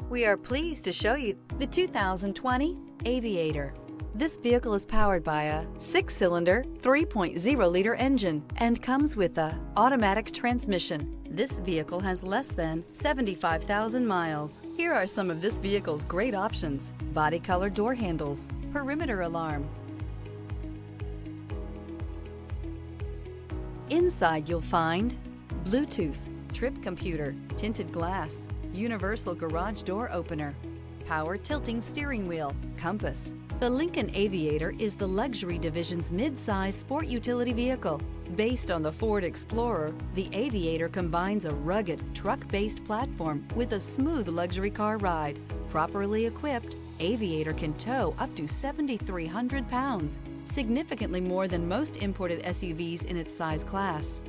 We are pleased to show you the 2020 Aviator. This vehicle is powered by a 6-cylinder, 3.0-liter engine and comes with a automatic transmission. This vehicle has less than 75,000 miles. Here are some of this vehicle's great options: body color door handles, perimeter alarm. Inside you'll find Bluetooth, trip computer, tinted glass, universal garage door opener, power tilting steering wheel, compass. The Lincoln Aviator is the luxury division's mid-size sport utility vehicle. Based on the Ford Explorer, the Aviator combines a rugged, truck-based platform with a smooth luxury car ride. Properly equipped, Aviator can tow up to 7,300 pounds, significantly more than most imported SUVs in its size class.